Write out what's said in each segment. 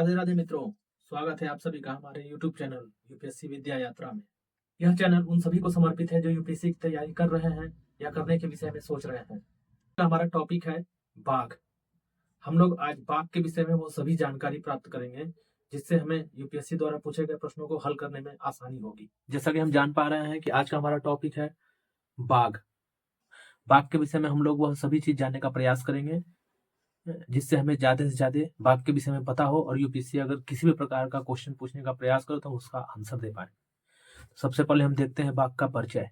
राधे राधे मित्रों, स्वागत है आप सभी का हमारे YouTube चैनल यूपीएससी विद्या यात्रा में। यह चैनल उन सभी को समर्पित है जो यूपीएससी की तैयारी कर रहे हैं या करने के विषय में सोच रहे हैं। हमारा टॉपिक है बाघ। हम लोग आज बाघ के विषय में वो सभी जानकारी प्राप्त करेंगे जिससे हमें यूपीएससी द्वारा पूछे गए प्रश्नों को हल करने में आसानी होगी। जैसा कि हम जान पा रहे हैं कि आज का हमारा टॉपिक है बाघ। बाघ के विषय में हम लोग वह सभी चीज जानने का प्रयास करेंगे जिससे हमें ज्यादा से ज्यादा बाघ के विषय में पता हो और यूपीएससी अगर किसी भी प्रकार का क्वेश्चन पूछने का प्रयास करो तो उसका आंसर दे पाए। सबसे पहले हम देखते हैं बाघ का परिचय।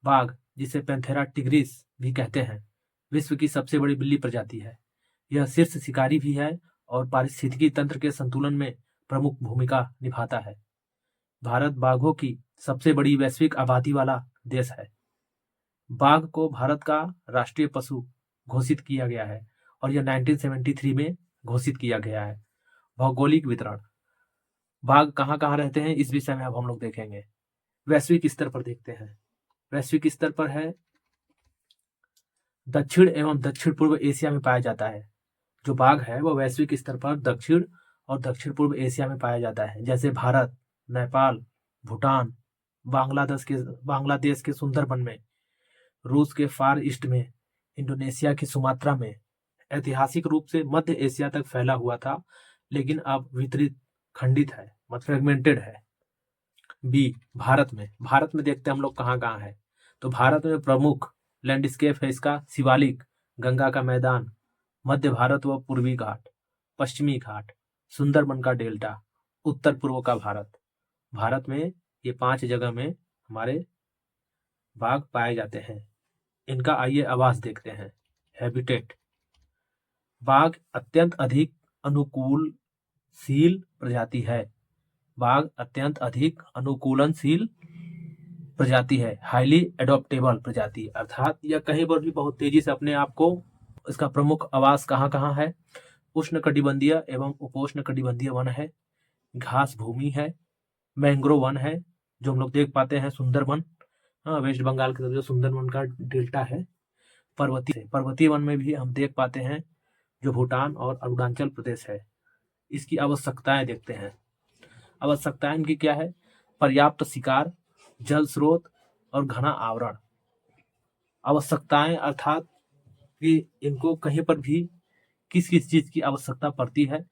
बाघ, जिसे पैंथेरा टिग्रिस भी कहते हैं, विश्व की सबसे बड़ी बिल्ली प्रजाति है। यह शीर्ष शिकारी भी है और पारिस्थितिकी तंत्र के संतुलन में प्रमुख भूमिका निभाता है। भारत बाघों की सबसे बड़ी वैश्विक आबादी वाला देश है। बाघ को भारत का राष्ट्रीय पशु घोषित किया गया है और यह 1973 में घोषित किया गया है। भौगोलिक वितरण, बाघ कहाँ कहाँ रहते हैं इस विषय में अब हम लोग देखेंगे। वैश्विक स्तर पर देखते हैं। वैश्विक स्तर पर है दक्षिण एवं दक्षिण पूर्व एशिया में पाया जाता है। जो बाघ है वह वैश्विक स्तर पर दक्षिण और दक्षिण पूर्व एशिया में पाया जाता है, जैसे भारत, नेपाल, भूटान, बांग्लादेश के सुंदरबन में, रूस के फार ईस्ट में, इंडोनेशिया की सुमात्रा में। ऐतिहासिक रूप से मध्य एशिया तक फैला हुआ था लेकिन अब वितरित खंडित है, मतलब फ्रेगमेंटेड है। बी, भारत में देखते हैं हम लोग कहाँ कहाँ है। तो भारत में प्रमुख लैंडस्केप है इसका शिवालिक, गंगा का मैदान, मध्य भारत व पूर्वी घाट, पश्चिमी घाट, सुंदरबन का डेल्टा, उत्तर पूर्व का भारत। भारत में ये 5 जगह में हमारे बाघ पाए जाते हैं। इनका आइए आवास देखते हैं। हैबिटेट, बाघ अत्यंत अधिक अनुकूलशील प्रजाति है। बाघ अत्यंत अधिक अनुकूलनशील प्रजाति है, हाईली एडॉप्टेबल प्रजाति, अर्थात यह कहीं पर भी बहुत तेजी से अपने आप को, इसका प्रमुख आवास कहाँ कहाँ है। उष्णकटिबंधीय एवं उपोष्णकटिबंधीय वन है, घास भूमि है, मैंग्रोव वन है जो हम लोग देख पाते हैं, सुंदरबन, वेस्ट बंगाल की तरफ जो सुंदरबन का डेल्टा है। पर्वतीय वन में भी हम देख पाते हैं जो भूटान और अरुणाचल प्रदेश है। इसकी आवश्यकताएं देखते हैं। आवश्यकताएं इनकी क्या है? पर्याप्त शिकार, जल स्रोत और घना आवरण। आवश्यकताएं अर्थात कि इनको कहीं पर भी किस किस चीज की आवश्यकता पड़ती है,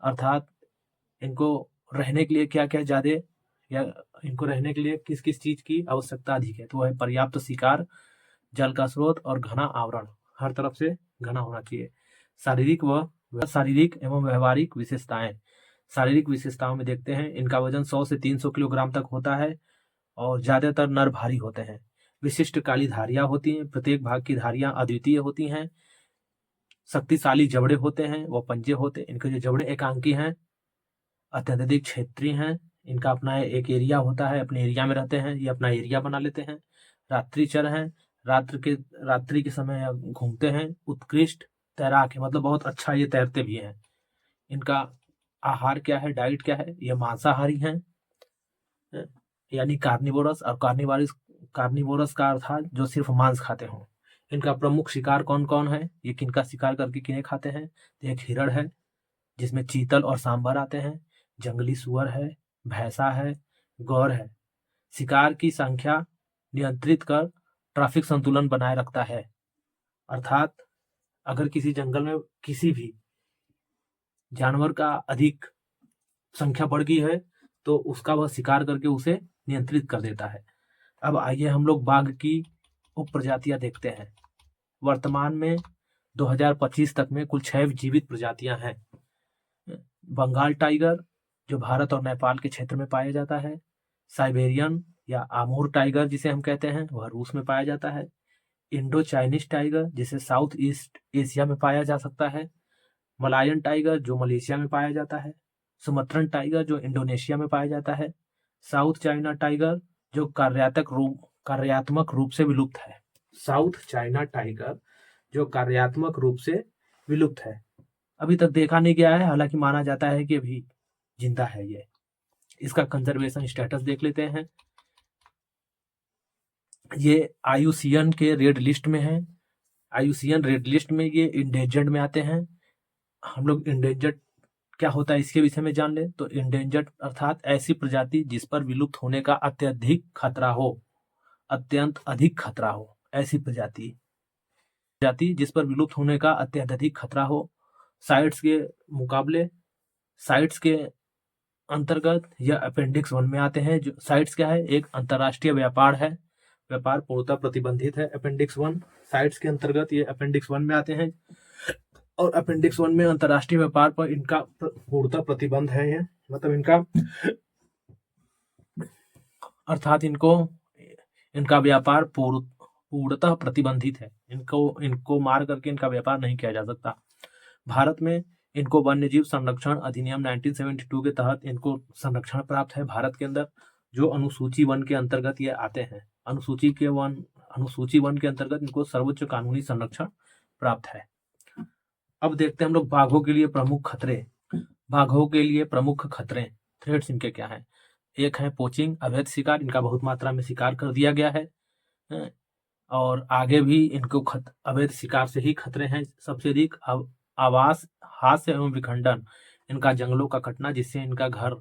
अर्थात इनको रहने के लिए क्या क्या ज्यादा, या इनको रहने के लिए किस किस चीज की आवश्यकता अधिक है। तो वह है पर्याप्त शिकार, जल का स्रोत और घना आवरण, हर तरफ से घना होना चाहिए। शारीरिक एवं व्यवहारिक विशेषताएं। शारीरिक विशेषताओं में देखते हैं इनका वजन 100 से 300 किलोग्राम तक होता है और ज्यादातर नर भारी होते हैं। विशिष्ट काली धारियां होती हैं, प्रत्येक भाग की धारियां अद्वितीय होती हैं। शक्तिशाली जबड़े होते हैं, वो पंजे होते हैं। इनके जो जबड़े एकांकी हैं, अत्यधिक क्षेत्रीय हैं। इनका अपना एक एरिया होता है, अपने एरिया में रहते हैं, ये अपना एरिया बना लेते हैं। रात्रिचर हैं, रात्रि के समय घूमते हैं। उत्कृष्ट तैराक है, मतलब बहुत अच्छा ये तैरते भी हैं। इनका आहार क्या है, डाइट क्या है? ये मांसाहारी हैं, यानी कार्निवोरस। और कार्निवोरस का अर्थात जो सिर्फ मांस खाते हों। इनका प्रमुख शिकार कौन कौन है, ये किनका शिकार करके किन्हें खाते हैं? तो एक हिरण है जिसमें चीतल और सांबर आते हैं, जंगली सुअर है, भैंसा है, गौर है। शिकार की संख्या नियंत्रित कर ट्रैफिक संतुलन बनाए रखता है, अर्थात अगर किसी जंगल में किसी भी जानवर का अधिक संख्या बढ़ गई है तो उसका वह शिकार करके उसे नियंत्रित कर देता है। अब आइए हम लोग बाघ की उप प्रजातियां देखते हैं। वर्तमान में 2025 तक में कुल 6 जीवित प्रजातियां हैं। बंगाल टाइगर जो भारत और नेपाल के क्षेत्र में पाया जाता है। साइबेरियन या आमूर टाइगर जिसे हम कहते हैं वह रूस में पाया जाता है। इंडो चाइनीज टाइगर जिसे साउथ ईस्ट एशिया में पाया जा सकता है। मलायन टाइगर जो मलेशिया में पाया जाता है। सुमत्रन टाइगर जो इंडोनेशिया में पाया जाता है। साउथ चाइना टाइगर जो कार्यात्मक रूप से विलुप्त है। साउथ चाइना टाइगर जो कार्यात्मक रूप से विलुप्त है, अभी तक देखा नहीं गया है, हालांकि माना जाता है कि अभी जिंदा है ये। इसका कंजर्वेशन स्टेटस देख लेते हैं। ये आईयूसीएन के रेड लिस्ट में है। आईयूसीएन रेड लिस्ट में ये इंडेंजर्ड में आते हैं। हम लोग इंडेंजर्ड क्या होता है इसके विषय में जान ले तो इंडेंजर्ड अर्थात ऐसी प्रजाति जिस पर विलुप्त होने का अत्यधिक खतरा हो, अत्यंत अधिक खतरा हो, ऐसी प्रजाति जिस पर विलुप्त होने का अत्यधिक खतरा हो। साइट्स के मुकाबले, साइट्स के अंतर्गत यह अपेंडिक्स 1 में आते हैं। जो साइट्स क्या है, एक अंतर्राष्ट्रीय व्यापार है, व्यापार पूर्णतः प्रतिबंधित है। अपेंडिक्स 1 साइट्स के अंतर्गत ये अपेंडिक्स 1 में आते हैं और अपेंडिक्स 1 में अंतर्राष्ट्रीय व्यापार पर इनका पूर्णतः प्रतिबंध है। ये मतलब इनका अर्थात इनका व्यापार पूर्णतः प्रतिबंधित है। इनको मार करके इनका व्यापार नहीं किया जा सकता। भारत में इनको वन्यजीव संरक्षण अधिनियम 1972 के तहत इनको संरक्षण प्राप्त है। भारत के अंदर जो अनुसूची 1 के अंतर्गत ये आते हैं, अनुसूची 1 के अंतर्गत इनको सर्वोच्च कानूनी संरक्षण प्राप्त है। अब देखते हैं हम लोग बाघों के लिए प्रमुख खतरे। बाघों के लिए प्रमुख खतरे, थ्रेट्स इनके क्या हैं। एक है पोचिंग, अवैध शिकार, इनका बहुत मात्रा में शिकार कर दिया गया है और आगे भी इनको अवैध शिकार से ही खतरे हैं। सबसे अधिक आवास, हास्य एवं विखंडन, इनका जंगलों का कटना जिससे इनका घर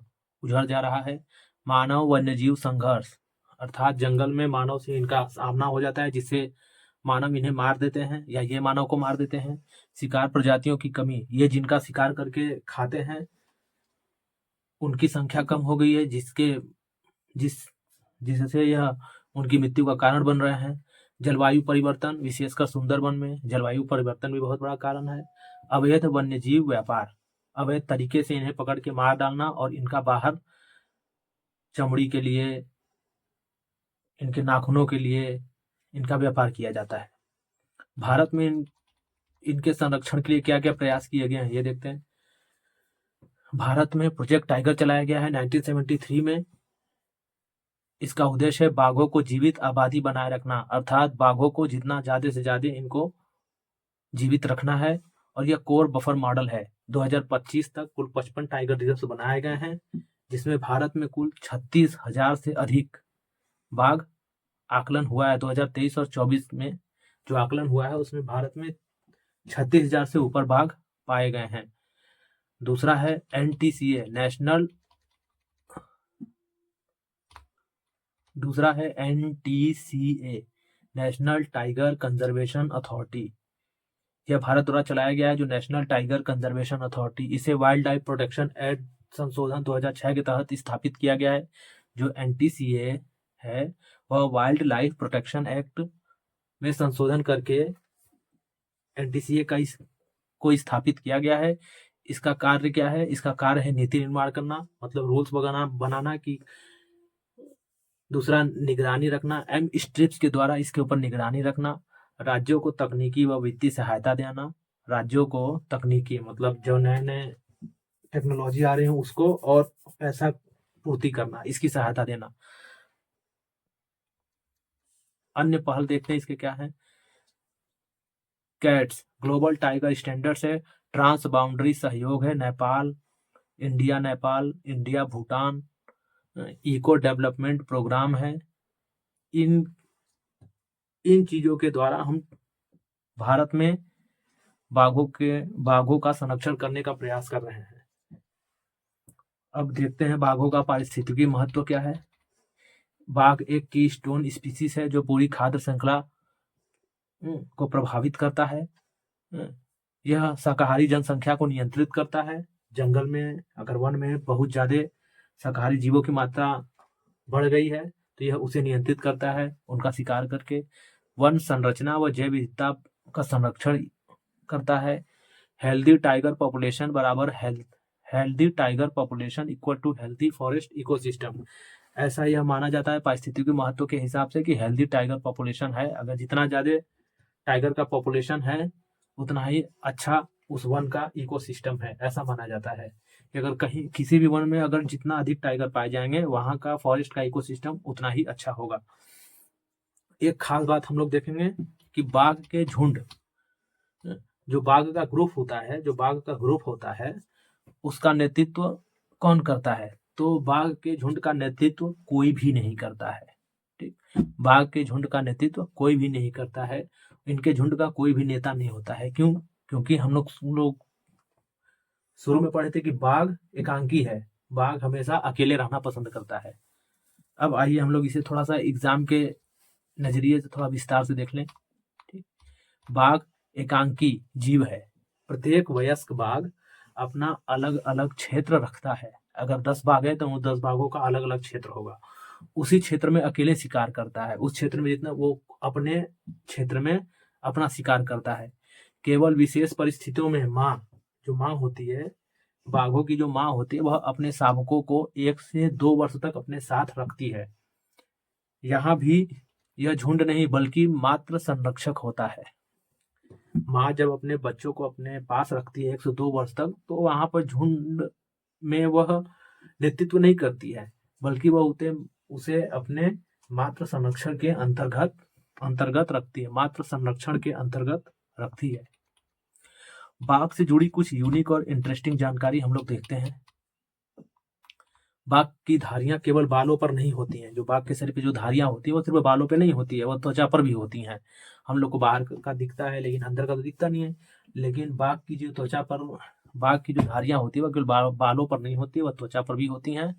उजड़ जा रहा है। मानव वन्यजीव संघर्ष, अर्थात जंगल में मानव से इनका सामना हो जाता है जिससे मानव इन्हें मार देते हैं या ये मानव को मार देते हैं। शिकार प्रजातियों की कमी, ये जिनका शिकार करके खाते हैं उनकी संख्या कम हो गई है जिससे यह उनकी मृत्यु का कारण बन रहे हैं। जलवायु परिवर्तन, विशेषकर सुंदरबन में जलवायु परिवर्तन भी बहुत बड़ा कारण है। अवैध वन्यजीव व्यापार, अवैध तरीके से इन्हें पकड़ के मार डालना और इनका बाहर चमड़ी के लिए, इनके नाखूनों के लिए इनका व्यापार किया जाता है। भारत में इनके संरक्षण के लिए क्या क्या प्रयास किए गए हैं ये देखते हैं। भारत में प्रोजेक्ट टाइगर चलाया गया है 1973 में। इसका उद्देश्य है बाघों को जीवित आबादी बनाए रखना, अर्थात बाघों को जितना ज्यादा से ज्यादा इनको जीवित रखना है और यह कोर बफर मॉडल है। 2025 तक कुल 55 टाइगर रिजर्व बनाए गए हैं जिसमें भारत में कुल 36,000 से अधिक बाघ आकलन हुआ है। 2023 और 24 में जो आकलन हुआ है उसमें भारत में 36,000 से ऊपर बाघ पाए गए हैं। दूसरा है NTCA, national tiger conservation authority. यह भारत द्वारा चलाया गया है जो नेशनल टाइगर कंजर्वेशन अथॉरिटी। इसे वाइल्ड लाइफ प्रोटेक्शन एक्ट संशोधन 2006 के तहत स्थापित किया गया है। जो NTCA है वह वाइल्ड लाइफ प्रोटेक्शन एक्ट में संशोधन करके NTCA को स्थापित किया गया है। इसका कार्य क्या है, इसका कार्य है नीति निर्माण करना, मतलब रूल्स बनाना की। दूसरा निगरानी रखना, M-STRIPS के द्वारा इसके ऊपर निगरानी रखना। राज्यों को तकनीकी व वित्तीय सहायता देना, राज्यों को तकनीकी मतलब जो नए नए टेक्नोलॉजी आ रहे हैं उसको और पैसा पूर्ति करना, इसकी सहायता देना। अन्य पहल देखते हैं इसके क्या है। कैट्स ग्लोबल टाइगर स्टैंडर्ड्स है, ट्रांस बाउंड्री सहयोग है, Nepal India Bhutan eco development programme है। इन चीजों के द्वारा हम भारत में बाघों का संरक्षण करने का प्रयास कर रहे हैं। अब देखते हैं बाघों का पारिस्थितिकी महत्व क्या है। बाघ एक कीस्टोन स्पीसीज है जो पूरी खाद्य श्रृंखला को प्रभावित करता है। यह शाकाहारी जनसंख्या को नियंत्रित करता है। जंगल में अगर वन में बहुत ज्यादा शाकाहारी जीवों की मात्रा बढ़ गई है तो यह उसे नियंत्रित करता है उनका शिकार करके। वन संरचना व जैव विविधता का संरक्षण करता है। हेल्दी टाइगर पॉपुलेशन बराबर healthy tiger population equal to healthy forest ecosystem. ऐसा यह माना जाता है पारिस्थितिकी महत्व के हिसाब से कि हेल्दी टाइगर पॉपुलेशन है, अगर जितना ज्यादा टाइगर का पॉपुलेशन है उतना ही अच्छा उस वन का इकोसिस्टम है। ऐसा माना जाता है कि अगर कहीं किसी भी वन में अगर जितना अधिक टाइगर पाए जाएंगे वहां का फॉरेस्ट का इकोसिस्टम उतना ही अच्छा होगा। एक खास बात हम लोग देखेंगे कि बाघ के झुंड, जो बाघ का ग्रुप होता है उसका नेतृत्व कौन करता है, तो बाघ के झुंड का नेतृत्व कोई भी नहीं करता है। ठीक, बाघ के झुंड का नेतृत्व कोई भी नहीं करता है, इनके झुंड का कोई भी नेता नहीं होता है। क्यों? क्योंकि हम लोग शुरू में पढ़े थे कि बाघ एकांकी है, बाघ हमेशा अकेले रहना पसंद करता है। अब आइए हम लोग इसे थोड़ा सा एग्जाम के नजरिए से थोड़ा विस्तार से देख लें। ठीक, बाघ एकांकी जीव है। प्रत्येक वयस्क बाघ अपना अलग अलग क्षेत्र रखता है। अगर 10 बाघ है तो उन 10 बाघों का अलग अलग क्षेत्र होगा। उसी क्षेत्र में अकेले शिकार करता है। उस क्षेत्र में जितना वो अपने क्षेत्र में अपना शिकार करता है। केवल विशेष परिस्थितियों में जो माँ होती है, बाघों की जो माँ होती है, वह अपने शावकों को 1 से 2 वर्ष तक अपने साथ रखती है। यहाँ भी यह झुंड नहीं बल्कि मात्र संरक्षक होता है। माँ जब अपने बच्चों को अपने पास रखती है 1 से 2 वर्ष तक, तो वहां पर झुंड में वह नेतृत्व नहीं करती है, बल्कि वह उसे अपने मात्र संरक्षण के अंतर्गत रखती है, मात्र संरक्षण के अंतर्गत रखती है। बाघ से जुड़ी कुछ यूनिक और इंटरेस्टिंग जानकारी हम लोग देखते हैं। बाघ की धारियां केवल बालों पर नहीं होती हैं। जो बाघ के शरीर पे जो धारियां होती है वो सिर्फ बालों पे नहीं होती है, वो त्वचा पर भी होती हैं। हम लोग को बाहर का दिखता है लेकिन अंदर का तो दिखता नहीं है। लेकिन बाघ की जो त्वचा पर, बाघ की जो धारियां होती है वो केवल बालों पर नहीं होती है, वह त्वचा पर भी होती हैं।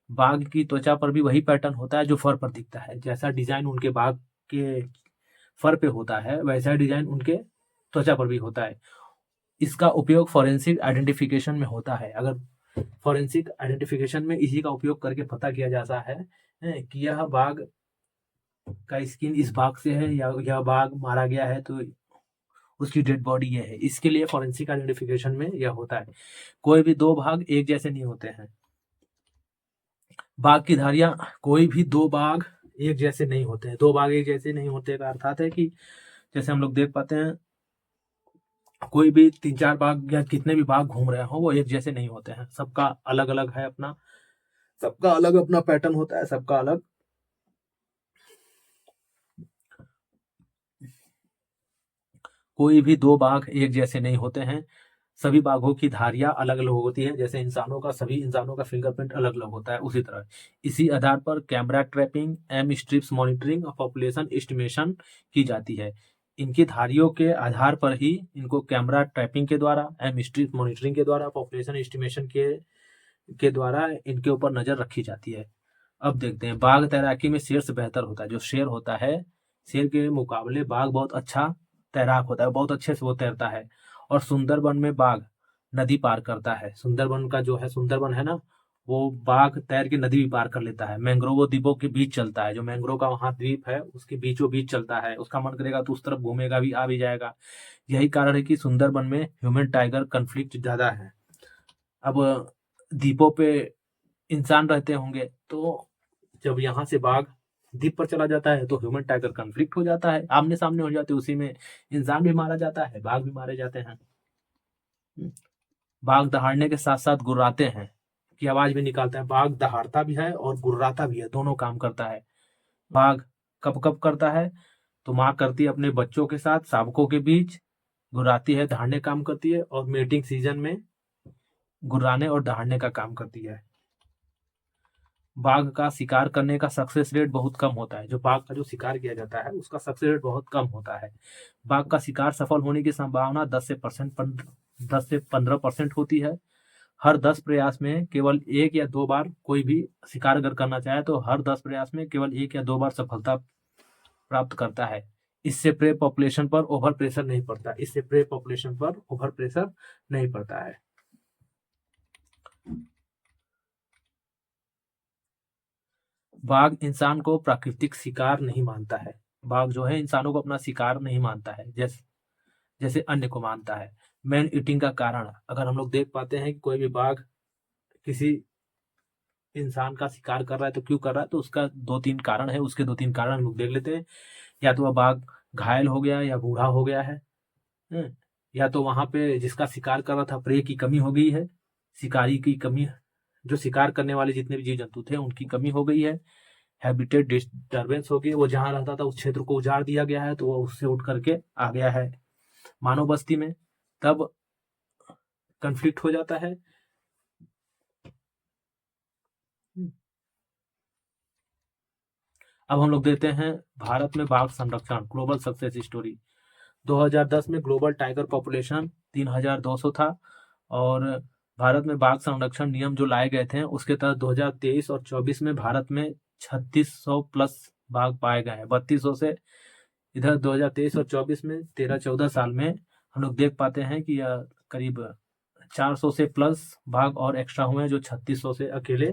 बाघ की त्वचा पर भी वही पैटर्न होता है जो फर पर दिखता है। जैसा डिजाइन उनके बाघ के फर पे होता है वैसा डिजाइन उनके त्वचा पर भी होता है। इसका उपयोग फॉरेंसिक आइडेंटिफिकेशन में होता है। अगर फॉरेंसिक आइडेंटिफिकेशन में इसी का उपयोग करके पता किया जाता है कि यह बाघ का स्किन इस बाघ से है या यह बाघ मारा गया है तो उसकी डेड बॉडी यह है। इसके लिए फॉरेंसिक आइडेंटिफिकेशन में यह होता है। कोई भी 2 बाघ एक जैसे नहीं होते हैं। बाघ की धारियां, कोई भी 2 बाघ एक जैसे नहीं होते हैं। 2 बाघ एक जैसे नहीं होते का अर्थात है कि जैसे हम लोग देख पाते हैं कोई भी 3-4 बाघ या कितने भी बाघ घूम रहे हो वो एक जैसे नहीं होते हैं। सबका अलग अलग है, अपना सबका अलग अपना पैटर्न होता है, सबका अलग। कोई भी 2 बाघ एक जैसे नहीं होते हैं। सभी बाघों की धारियां अलग अलग होती है। जैसे सभी इंसानों का फिंगरप्रिंट अलग अलग होता है, उसी तरह इसी आधार पर camera trapping, M stripes monitoring और पॉपुलेशन एस्टिमेशन की जाती है। इनकी धारियों के आधार पर ही इनको कैमरा ट्रैपिंग के द्वारा, एम स्ट्रिप्स मॉनिटरिंग के द्वारा, पॉपुलेशन एस्टिमेशन के द्वारा इनके ऊपर नजर रखी जाती है। अब देखते हैं, बाघ तैराकी में शेर से बेहतर होता है। जो शेर होता है, शेर के मुकाबले बाघ बहुत अच्छा तैराक होता है, बहुत अच्छे से वो तैरता है। और सुंदरबन में बाघ नदी पार करता है। सुंदरबन का जो है, सुंदरबन है ना, वो बाघ तैर के नदी भी पार कर लेता है। मैंग्रोव द्वीपों के बीच चलता है। जो मैंग्रोव का वहां द्वीप है उसके बीचों बीच चलता है। उसका मन करेगा तो उस तरफ घूमेगा भी, आ भी जाएगा। यही कारण है कि सुंदरबन में ह्यूमन टाइगर कन्फ्लिक्ट ज्यादा है। अब द्वीपों पे इंसान रहते होंगे तो जब यहाँ से बाघ द्वीप पर चला जाता है तो ह्यूमन टाइगर कन्फ्लिक्ट हो जाता है, आमने सामने हो जाते हैं। उसी में इंसान भी मारा जाता है, बाघ भी मारे जाते हैं। बाघ दहाड़ने के साथ साथ गुर्राते हैं, की आवाज भी निकालता है। बाघ दहाड़ता भी है और गुर्राता भी है, दोनों काम करता है। बाघ कब कब करता है तो माँ करती है अपने बच्चों के साथ शावकों के बीच, गुर्राती है, दहाड़ने काम करती है, और मेटिंग सीजन में गुर्राने और दहाड़ने का काम करती है। बाघ का शिकार करने का सक्सेस रेट बहुत कम होता है। जो बाघ का जो शिकार किया जाता है उसका सक्सेस रेट बहुत कम होता है। बाघ का शिकार सफल होने की संभावना 10 से 15% होती है। हर 10 प्रयास में केवल 1 या 2 बार कोई भी शिकार अगर करना चाहे तो हर 10 प्रयास में केवल 1 या 2 बार सफलता प्राप्त करता है। इससे प्रे पॉपुलेशन पर ओवर प्रेशर नहीं पड़ता। इससे प्रे पॉपुलेशन पर ओवर प्रेशर नहीं पड़ता है। बाघ इंसान को प्राकृतिक शिकार नहीं मानता है। बाघ जो है इंसानों को अपना शिकार नहीं मानता है जैसे अन्य को मानता है। मैन ईटिंग का कारण, अगर हम लोग देख पाते हैं कि कोई भी बाघ किसी इंसान का शिकार कर रहा है तो क्यों कर रहा है, तो उसका 2-3 कारण है। उसके 2-3 कारण हम लोग देख लेते हैं। या तो वह बाघ घायल हो गया या बूढ़ा हो गया है, या तो वहां पे जिसका शिकार कर रहा था प्रे की कमी हो गई है, शिकारी की कमी, जो शिकार करने वाले जितने भी जीव जंतु थे उनकी कमी हो गई है, हैबिटेट डिस्टर्बेंस हो गई, वो जहां रहता था उस क्षेत्र को उजाड़ दिया गया है तो वो उससे उठ करके आ गया है मानव बस्ती में, तब कन्फ्लिक्ट हो जाता है। अब हम लोग देते हैं भारत में बाघ संरक्षण ग्लोबल सक्सेस स्टोरी। 2010 में ग्लोबल टाइगर पॉपुलेशन 3200 था और भारत में बाघ संरक्षण नियम जो लाए गए थे उसके तहत 2023 और 24 में भारत में 3600 प्लस बाघ पाए गए हैं। 3200 से इधर 2023 और 24 में 13-14 साल में हम लोग देख पाते हैं कि करीब 400 से प्लस बाघ और एक्स्ट्रा हुए हैं, जो 3600 से अकेले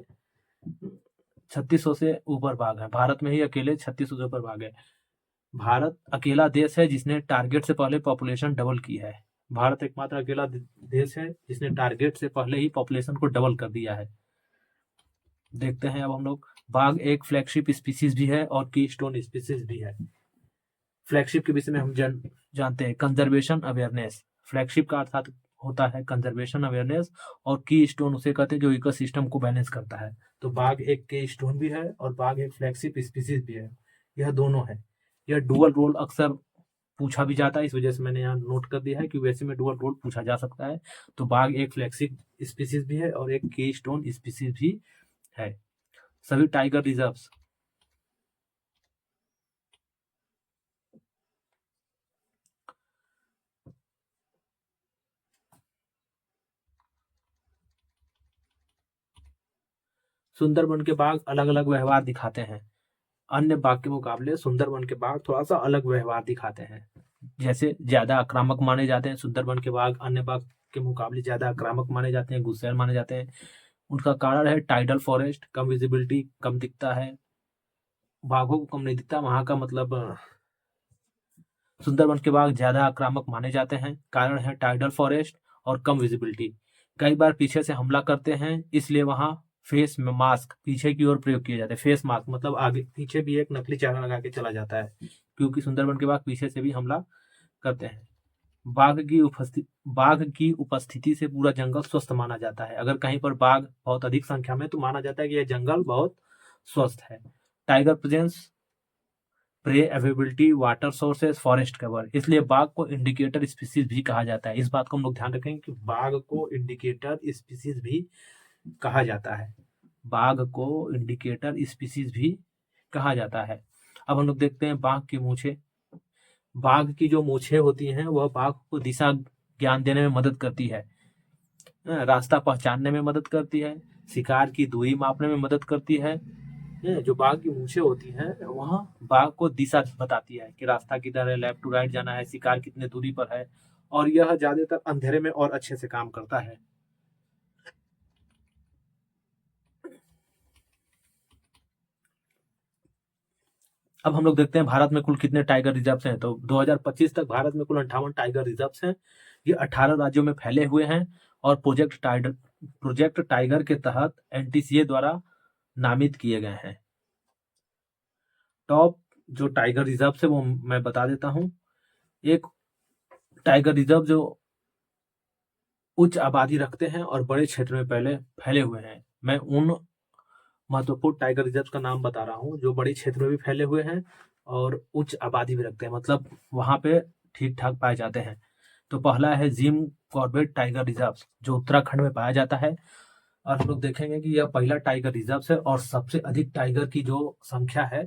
3600 से ऊपर बाघ है। भारत में ही अकेले 3600 से ऊपर बाघ है। भारत अकेला देश है जिसने टारगेट से पहले पॉपुलेशन डबल की है। भारत एकमात्र अकेला देश है जिसने टारगेट से पहले ही पॉपुलेशन को डबल कर दिया है। देखते हैं अब हम लोग, बाघ एक फ्लैगशिप स्पीसीज भी है और की स्टोन स्पीसीज भी है। फ्लैगशिप के विषय में हम जानते हैं, कंजर्वेशन अवेयरनेस। फ्लैगशिप का अर्थात होता है कंजर्वेशन अवेयरनेस, और की स्टोन उसे कहते हैं जो इकोसिस्टम को बैलेंस करता है। तो बाघ एक की स्टोन भी है और बाघ एक फ्लैगशिप स्पीसीज भी है। यह दोनों है। यह डुअल रोल अक्सर पूछा भी जाता है, इस वजह से मैंने यहाँ नोट कर दिया है कि वैसे में डुअल रोल पूछा जा सकता है। तो बाघ एक फ्लैगशिप स्पीसीज भी है और एक की स्टोन स्पीसीज भी है। सभी टाइगर रिजर्व्स सुंदरबन के बाघ अलग अलग व्यवहार दिखाते हैं। अन्य बाघ के मुकाबले सुंदरबन के बाघ थोड़ा सा अलग व्यवहार दिखाते हैं। जैसे ज्यादा आक्रामक माने जाते हैं सुंदरबन के बाघ, अन्य बाघ के मुकाबले ज्यादा आक्रामक माने जाते हैं, गुस्सैल माने जाते हैं। उनका कारण है टाइडल फॉरेस्ट, कम विजिबिलिटी, कम दिखता है। बाघों को कम नहीं दिखता, वहां का मतलब सुंदरबन के बाघ ज्यादा आक्रामक माने जाते हैं। कारण है टाइडल फॉरेस्ट और कम विजिबिलिटी। कई बार पीछे से हमला करते हैं, इसलिए वहां फेस में मास्क पीछे की ओर प्रयोग किए जाते हैं। फेस मास्क मतलब आगे पीछे भी एक नकली चेहरा लगा के चला जाता है, क्योंकि सुंदरबन के बाघ पीछे से भी हमला करते हैं। बाघ की उपस्थिति से पूरा जंगल स्वस्थ माना जाता है। अगर कहीं पर बाघ बहुत अधिक संख्या में, तो माना जाता है कि यह जंगल बहुत स्वस्थ है। Tiger presence, prey availability, water sources, forest cover, इसलिए बाघ को इंडिकेटर स्पीसीज भी कहा जाता है। इस बात को हम लोग ध्यान रखें कि बाघ को इंडिकेटर स्पीसीज भी कहा जाता है। बाघ को इंडिकेटर स्पीसीज भी कहा जाता है। अब हम लोग देखते हैं बाघ की मूछें। बाघ की जो मूछें होती हैं वह बाघ को दिशा ज्ञान देने में मदद करती है, रास्ता पहचानने में मदद करती है, शिकार की दूरी मापने में मदद करती है। जो बाघ की मूछें होती हैं वह बाघ को दिशा बताती है कि रास्ता किधर है, लेफ्ट टू राइट जाना है, शिकार कितने दूरी पर है, और यह ज्यादातर अंधेरे में और अच्छे से काम करता है। अब हम लोग देखते हैं भारत में कुल कितने टाइगर रिजर्व्स हैं। तो 2025 तक भारत में कुल 58 टाइगर रिजर्व्स हैं। ये 18 राज्यों में फैले हुए हैं और प्रोजेक्ट टाइगर के तहत एनटीसीए द्वारा नामित किए गए हैं। टॉप जो टाइगर रिजर्व है वो मैं बता देता हूँ। एक टाइगर रिजर्व जो उच्च आबादी रखते हैं और बड़े क्षेत्र में पहले फैले हुए हैं। मैं उन महत्वपूर्ण टाइगर रिजर्व का नाम बता रहा हूँ जो बड़े क्षेत्र में भी फैले हुए हैं और उच्च आबादी भी रखते हैं, मतलब वहां पे ठीक ठाक पाए जाते हैं। तो पहला है जिम कॉर्बेट टाइगर रिजर्व, जो उत्तराखंड में पाया जाता है। और हम लोग देखेंगे कि यह पहला टाइगर रिजर्व है और सबसे अधिक टाइगर की जो संख्या है,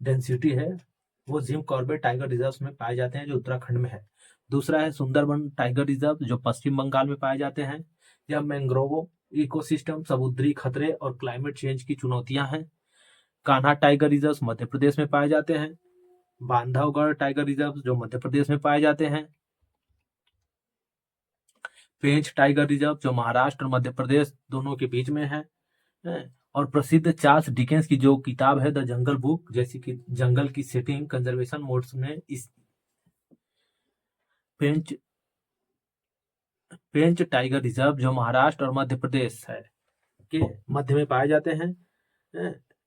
डेंसिटी है, वो जिम कॉर्बेट टाइगर रिजर्व में पाए जाते हैं, जो उत्तराखंड में है। दूसरा है सुंदरबन टाइगर रिजर्व, जो पश्चिम बंगाल में पाए जाते हैं। यह मैंग्रोव इकोसिस्टम, समुद्री खतरे और क्लाइमेट चेंज की चुनौतियां हैं। कान्हा टाइगर रिजर्व मध्य प्रदेश में पाए जाते हैं। बांधवगढ़ टाइगर रिजर्व जो मध्य प्रदेश में पाए जाते हैं। पेंच टाइगर रिजर्व जो महाराष्ट्र और मध्य प्रदेश दोनों के बीच में है। और प्रसिद्ध चार्ल्स डिकेंस की जो किताब है द जंगल बुक, जैसी कि जंगल की सेटिंग कंजर्वेशन मोड्स में इस पेंच टाइगर रिजर्व जो महाराष्ट्र और मध्य प्रदेश है के मध्य में पाए जाते हैं।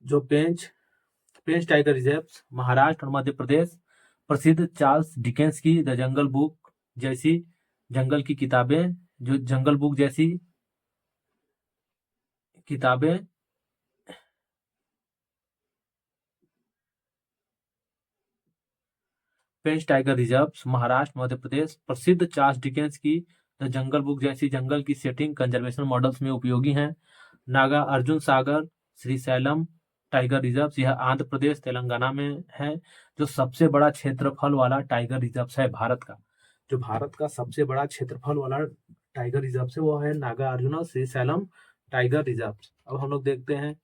जो पेंच टाइगर रिजर्व महाराष्ट्र और मध्य प्रदेश, प्रसिद्ध चार्ल्स डिकेंस की द जंगल बुक जैसी जंगल की किताबें, जो जंगल बुक जैसी किताबें पेंच टाइगर रिजर्व महाराष्ट्र मध्य प्रदेश, प्रसिद्ध चार्ल्स डिकेंस की द जंगल बुक जैसी जंगल की सेटिंग कंजर्वेशन मॉडल्स में उपयोगी हैं। नागा अर्जुन सागर श्रीशैलम टाइगर रिजर्व, यह आंध्र प्रदेश तेलंगाना में है। जो सबसे बड़ा क्षेत्रफल वाला टाइगर रिजर्व है भारत का, जो भारत का सबसे बड़ा क्षेत्रफल वाला टाइगर रिजर्व है वो है नागार्जुन श्रीशैलम टाइगर रिजर्व। अब हम लोग देखते हैं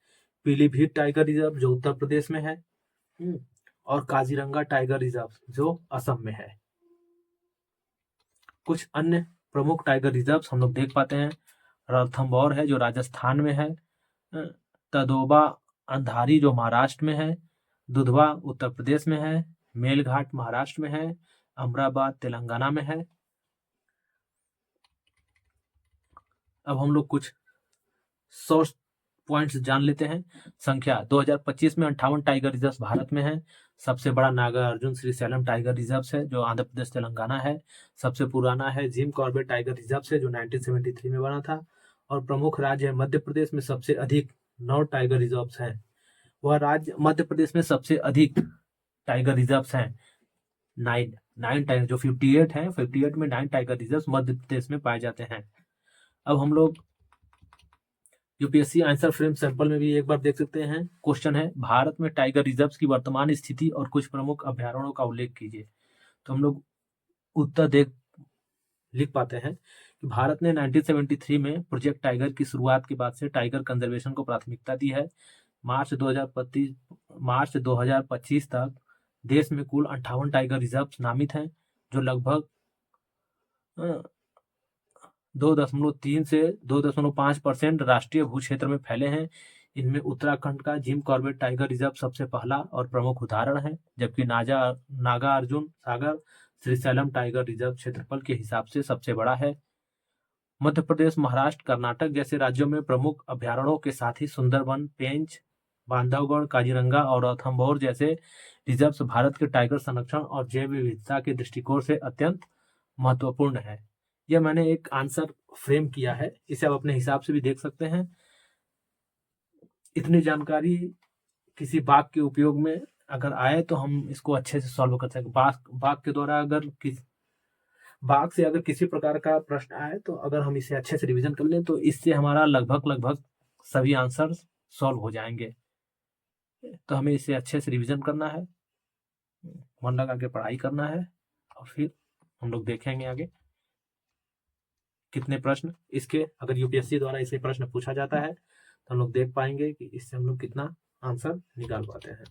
पीलीभीत टाइगर रिजर्व जो उत्तर प्रदेश में है, और काजीरंगा टाइगर रिजर्व जो असम में है। कुछ अन्य प्रमुख टाइगर रिजर्व हम लोग देख पाते हैं, रणथंभौर है जो राजस्थान में है, तदोबा अंधारी जो महाराष्ट्र में है, दुधवा उत्तर प्रदेश में है, मेलघाट महाराष्ट्र में है, अमराबाद तेलंगाना में है। अब हम लोग कुछ सोर्स पॉइंट्स जान लेते हैं। संख्या 2025 में 58 टाइगर रिजर्व भारत में है। सबसे बड़ा नागार्जुन श्रीशैलम टाइगर रिजर्व है जो आंध्र प्रदेश तेलंगाना है। सबसे पुराना है जिम कॉर्बेट टाइगर रिजर्व है जो 1973 में बना था। और प्रमुख राज्य है मध्य प्रदेश में सबसे अधिक 9 टाइगर रिजर्व हैं। वह राज्य मध्य प्रदेश में सबसे अधिक टाइगर रिजर्व हैं, 9 टाइगर, जो 58 है, 58 में 9 टाइगर रिजर्व मध्य प्रदेश में पाए जाते हैं। अब हम लोग यूपीएससी आंसर फ्रेम सैंपल में भी एक बार देख सकते हैं। क्वेश्चन है भारत में टाइगर रिजर्व की वर्तमान स्थिति और कुछ प्रमुख अभ्यारण्यों का उल्लेख कीजिए। तो हम लोग उत्तर लिख पाते हैं कि भारत ने 1973 में प्रोजेक्ट टाइगर की शुरुआत के बाद से टाइगर कंजर्वेशन को प्राथमिकता दी है। मार्च 2025 तक देश में कुल 58 टाइगर रिजर्व नामित हैं जो लगभग 2.3 से 2.5% राष्ट्रीय भू क्षेत्र में फैले हैं। इनमें उत्तराखंड का जिम कॉर्बेट टाइगर रिजर्व सबसे पहला और प्रमुख उदाहरण है, जबकि नागार्जुन सागर श्रीशैलम टाइगर रिजर्व क्षेत्रफल के हिसाब से सबसे बड़ा है। मध्य प्रदेश, महाराष्ट्र, कर्नाटक जैसे राज्यों में प्रमुख अभ्यारण्यों के साथ ही सुंदरबन, पेंच, बांधवगढ़, काजीरंगा और रणथंभौर जैसे रिजर्व भारत के टाइगर संरक्षण और जैव विविधता के दृष्टिकोण से अत्यंत महत्वपूर्ण है। यह मैंने एक आंसर फ्रेम किया है, इसे आप अपने हिसाब से भी देख सकते हैं। इतनी जानकारी किसी बाग के उपयोग में अगर आए तो हम इसको अच्छे से सॉल्व कर सकते हैं। बाग के द्वारा अगर बाग से अगर किसी प्रकार का प्रश्न आए तो अगर हम इसे अच्छे से रिवीजन कर लें तो इससे हमारा लगभग सभी आंसर सॉल्व हो जाएंगे। तो हमें इसे अच्छे से रिवीजन करना है, मन लगा के पढ़ाई करना है, और फिर हम लोग देखेंगे आगे कितने प्रश्न इसके, अगर यूपीएससी द्वारा इसे प्रश्न पूछा जाता है तो हम लोग देख पाएंगे कि इससे हम लोग कितना आंसर निकाल पाते हैं।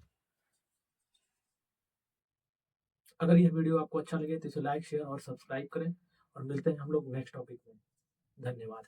अगर यह वीडियो आपको अच्छा लगे तो इसे लाइक, शेयर और सब्सक्राइब करें, और मिलते हैं हम लोग नेक्स्ट टॉपिक में। धन्यवाद।